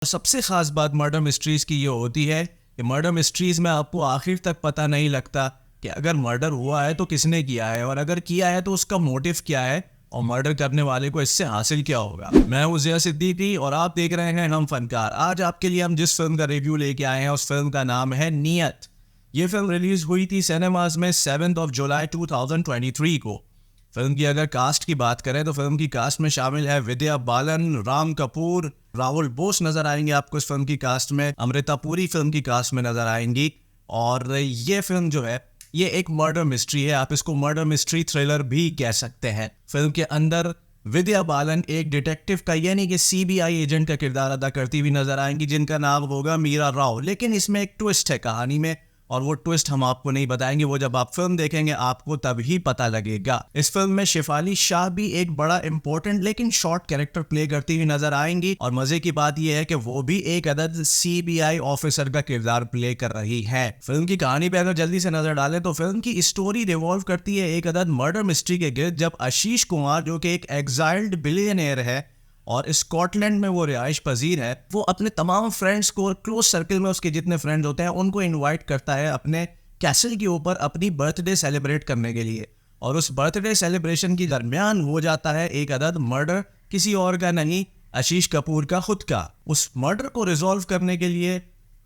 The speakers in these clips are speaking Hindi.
सबसे ख़ास बात मर्डर मिस्ट्रीज़ की ये होती है कि मर्डर मिस्ट्रीज़ में आपको आखिर तक पता नहीं लगता कि अगर मर्डर हुआ है तो किसने किया है, और अगर किया है तो उसका मोटिव क्या है और मर्डर करने वाले को इससे हासिल क्या होगा। मैं हूं ज़िया सिद्दीकी और आप देख रहे हैं हम फनकार। आज आपके लिए हम जिस फिल्म का रिव्यू लेके आए हैं उस फिल्म का नाम है नियत। ये फिल्म रिलीज हुई थी सिनेमाज में 7 जुलाई 2023 को। फिल्म की अगर कास्ट की बात करें तो फिल्म की कास्ट में शामिल है विद्या बालन, राम कपूर, राहुल बोस नजर आएंगे आपको इस फिल्म की कास्ट में, अमृता पुरी फिल्म की कास्ट में नजर आएंगी। और ये फिल्म जो है ये एक मर्डर मिस्ट्री है, आप इसको मर्डर मिस्ट्री थ्रिलर भी कह सकते हैं। फिल्म के अंदर विद्या बालन एक डिटेक्टिव का यानी कि सीबीआई एजेंट का किरदार अदा करती हुई नजर आएंगी जिनका नाम होगा मीरा राव। लेकिन इसमें एक ट्विस्ट है कहानी में और वो ट्विस्ट हम आपको नहीं बताएंगे, वो जब आप फिल्म देखेंगे आपको तभी पता लगेगा। इस फिल्म में शेफाली शाह भी एक बड़ा इंपॉर्टेंट लेकिन शॉर्ट कैरेक्टर प्ले करती हुई नजर आएंगी और मजे की बात यह है कि वो भी एक अदद सीबीआई ऑफिसर का किरदार प्ले कर रही है। फिल्म की कहानी पे अगर जल्दी से नजर डालें तो फिल्म की स्टोरी रिवॉल्व करती है एक अदद मर्डर मिस्ट्री के गिर्द, जब आशीष कुमार जो कि एक एग्जाइल्ड बिलियनियर है और स्कॉटलैंड में वो रिहाइश पजीर है, वो अपने तमाम फ्रेंड्स को, क्लोज सर्कल में उसके जितने फ्रेंड्स होते हैं उनको इनवाइट करता है अपने कैसल के ऊपर अपनी बर्थडे सेलिब्रेट करने के लिए। और उस बर्थडे सेलिब्रेशन के दरमियान हो जाता है एक अदद मर्डर, किसी और का नहीं, आशीष कपूर का खुद का। उस मर्डर को रिजॉल्व करने के लिए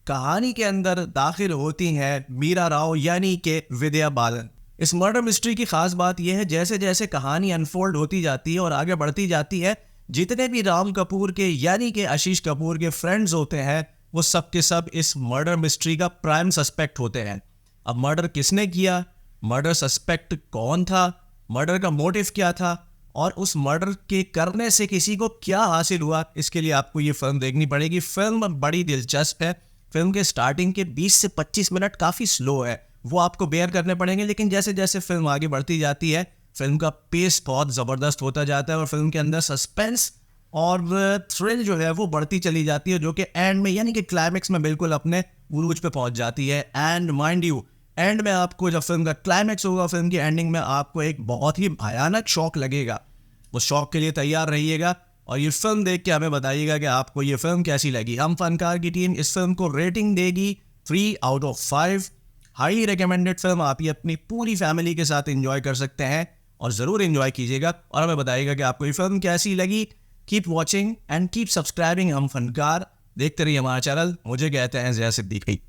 कहानी के अंदर दाखिल होती हैं मीरा राव यानी कि विद्या बालन। इस मर्डर मिस्ट्री की खास बात यह है जैसे जैसे कहानी अनफोल्ड होती जाती है और आगे बढ़ती जाती है, जितने भी राम कपूर के यानी कि आशीष कपूर के फ्रेंड्स होते हैं वो सब के सब इस मर्डर मिस्ट्री का प्राइम सस्पेक्ट होते हैं। अब मर्डर किसने किया, मर्डर सस्पेक्ट कौन था, मर्डर का मोटिव क्या था और उस मर्डर के करने से किसी को क्या हासिल हुआ, इसके लिए आपको ये फिल्म देखनी पड़ेगी। फिल्म बड़ी दिलचस्प है। फिल्म के स्टार्टिंग के 20 से 25 मिनट काफ़ी स्लो है, वो आपको बेयर करने पड़ेंगे, लेकिन जैसे जैसे फिल्म आगे बढ़ती जाती है फिल्म का पेस बहुत ज़बरदस्त होता जाता है और फिल्म के अंदर सस्पेंस और थ्रिल जो है वो बढ़ती चली जाती है, जो कि एंड में यानी कि क्लाइमेक्स में बिल्कुल अपने उरूज पे पहुंच जाती है। एंड माइंड यू, एंड में आपको जब फिल्म का क्लाइमेक्स होगा, फिल्म की एंडिंग में आपको एक बहुत ही भयानक शॉक लगेगा। उस शॉक के लिए तैयार रहिएगा और ये फिल्म देख के हमें बताइएगा कि आपको ये फिल्म कैसी लगी। हम फनकार की टीम इस फिल्म को रेटिंग देगी 3 out of 5। Highly recommended film, आप ये अपनी पूरी फैमिली के साथ एंजॉय कर सकते हैं और ज़रूर एंजॉय कीजिएगा और हमें बताइएगा कि आपको ये फिल्म कैसी लगी। Keep watching and keep subscribing हम फनकार। देखते रहिए हमारा चैनल। मुझे कहते हैं ज़िया सिद्दीकी।